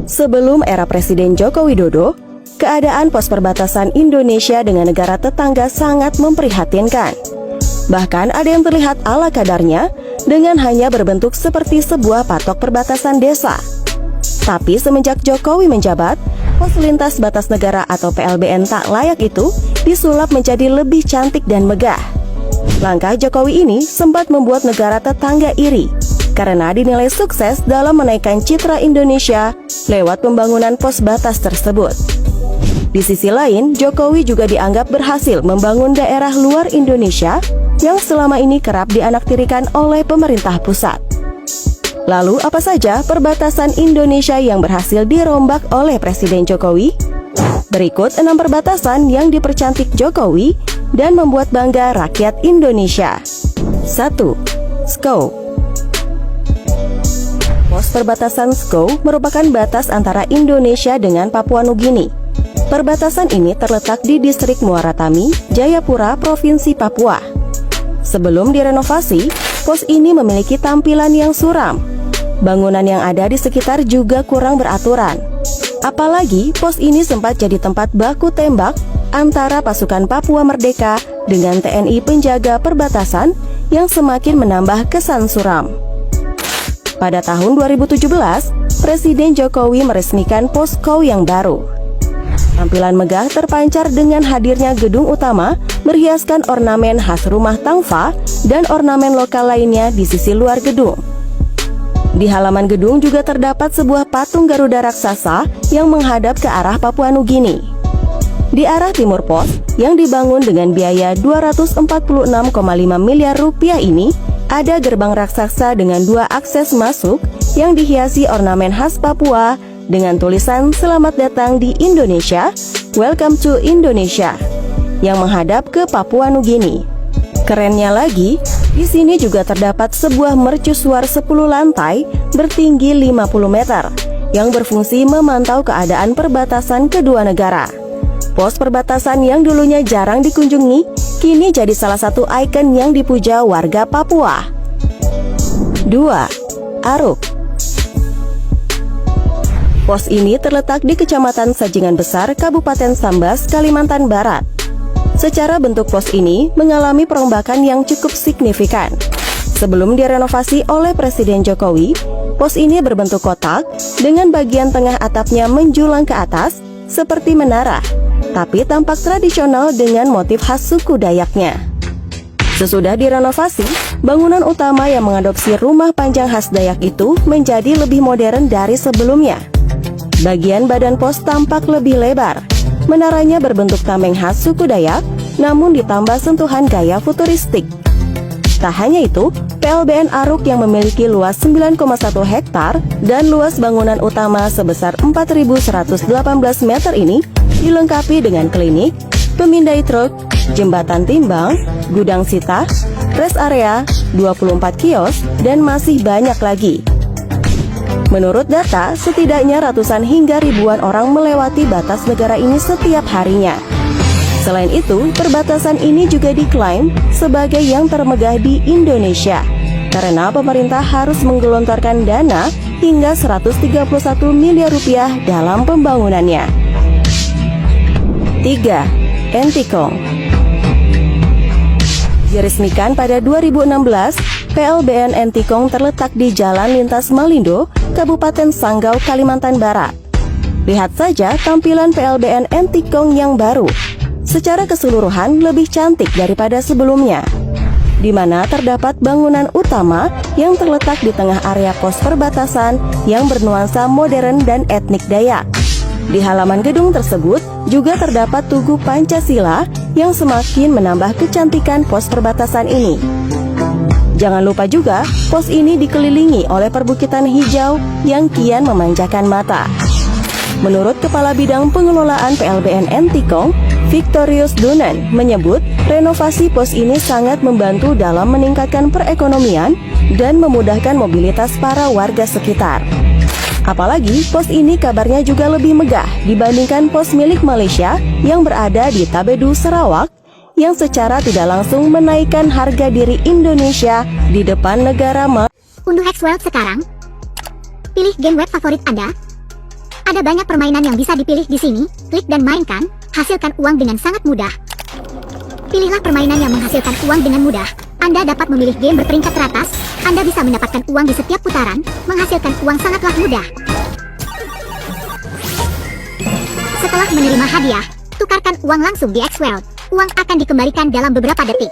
Sebelum era Presiden Joko Widodo, keadaan pos perbatasan Indonesia dengan negara tetangga sangat memprihatinkan. Bahkan ada yang terlihat ala kadarnya dengan hanya berbentuk seperti sebuah patok perbatasan desa. Tapi semenjak Jokowi menjabat, pos lintas batas negara atau PLBN tak layak itu disulap menjadi lebih cantik dan megah. Langkah Jokowi ini sempat membuat negara tetangga iri karena dinilai sukses dalam menaikkan citra Indonesia lewat pembangunan pos batas tersebut. Di sisi lain, Jokowi juga dianggap berhasil membangun daerah luar Indonesia yang selama ini kerap dianaktirikan oleh pemerintah pusat. Lalu apa saja perbatasan Indonesia yang berhasil dirombak oleh Presiden Jokowi? Berikut 6 perbatasan yang dipercantik Jokowi dan membuat bangga rakyat Indonesia. 1. Skou. Pos perbatasan Skou merupakan batas antara Indonesia dengan Papua Nugini. Perbatasan ini terletak di distrik Muara Tami, Jayapura, Provinsi Papua. Sebelum direnovasi, pos ini memiliki tampilan yang suram. Bangunan yang ada di sekitar juga kurang beraturan. Apalagi pos ini sempat jadi tempat baku tembak antara pasukan Papua Merdeka dengan TNI penjaga perbatasan yang semakin menambah kesan suram. Pada tahun 2017, Presiden Jokowi meresmikan posko yang baru. Tampilan megah terpancar dengan hadirnya gedung utama berhiaskan ornamen khas rumah Tangfa dan ornamen lokal lainnya di sisi luar gedung. Di halaman gedung juga terdapat sebuah patung Garuda raksasa yang menghadap ke arah Papua Nugini. Di arah timur pos yang dibangun dengan biaya 246,5 miliar rupiah ini, ada gerbang raksasa dengan 2 akses masuk yang dihiasi ornamen khas Papua dengan tulisan "Selamat datang di Indonesia, Welcome to Indonesia" yang menghadap ke Papua Nugini. Kerennya lagi, di sini juga terdapat sebuah mercusuar 10 lantai bertinggi 50 meter yang berfungsi memantau keadaan perbatasan kedua negara. Pos perbatasan yang dulunya jarang dikunjungi, kini jadi salah satu ikon yang dipuja warga Papua. 2. Aruk. Pos ini terletak di Kecamatan Sajingan Besar, Kabupaten Sambas, Kalimantan Barat. Secara bentuk pos ini mengalami perombakan yang cukup signifikan. Sebelum direnovasi oleh Presiden Jokowi, pos ini berbentuk kotak dengan bagian tengah atapnya menjulang ke atas seperti menara, tapi tampak tradisional dengan motif khas suku Dayaknya. Sesudah direnovasi, bangunan utama yang mengadopsi rumah panjang khas Dayak itu menjadi lebih modern dari sebelumnya. Bagian badan pos tampak lebih lebar. Menaranya berbentuk tameng khas suku Dayak, namun ditambah sentuhan gaya futuristik. Tak hanya itu, PLBN Aruk yang memiliki luas 9,1 hektar dan luas bangunan utama sebesar 4.118 meter ini dilengkapi dengan klinik, pemindai truk, jembatan timbang, gudang sita, rest area, 24 kios, dan masih banyak lagi. Menurut data, setidaknya ratusan hingga ribuan orang melewati batas negara ini setiap harinya. Selain itu, perbatasan ini juga diklaim sebagai yang termegah di Indonesia karena pemerintah harus menggelontorkan dana hingga 131 miliar rupiah dalam pembangunannya. 3. Entikong. Diresmikan pada 2016, PLBN Entikong terletak di Jalan Lintas Malindo, Kabupaten Sanggau, Kalimantan Barat. Lihat saja tampilan PLBN Entikong yang baru. Secara keseluruhan lebih cantik daripada sebelumnya, di mana terdapat bangunan utama yang terletak di tengah area pos perbatasan yang bernuansa modern dan etnik Dayak. Di halaman gedung tersebut juga terdapat tugu Pancasila yang semakin menambah kecantikan pos perbatasan ini. Jangan lupa juga, pos ini dikelilingi oleh perbukitan hijau yang kian memanjakan mata. Menurut Kepala Bidang Pengelolaan PLBN Entikong, Victorius Dunan, menyebut renovasi pos ini sangat membantu dalam meningkatkan perekonomian dan memudahkan mobilitas para warga sekitar. Apalagi pos ini kabarnya juga lebih megah dibandingkan pos milik Malaysia yang berada di Tabedu, Sarawak, yang secara tidak langsung menaikkan harga diri Indonesia di depan negara. Unduh Xworld sekarang. Pilih game web favorit Anda. Ada banyak permainan yang bisa dipilih di sini. Klik dan mainkan, hasilkan uang dengan sangat mudah. Pilihlah permainan yang menghasilkan uang dengan mudah. Anda dapat memilih game berperingkat teratas. Anda bisa mendapatkan uang di setiap putaran, menghasilkan uang sangatlah mudah. Setelah menerima hadiah, tukarkan uang langsung di X World. Uang akan dikembalikan dalam beberapa detik.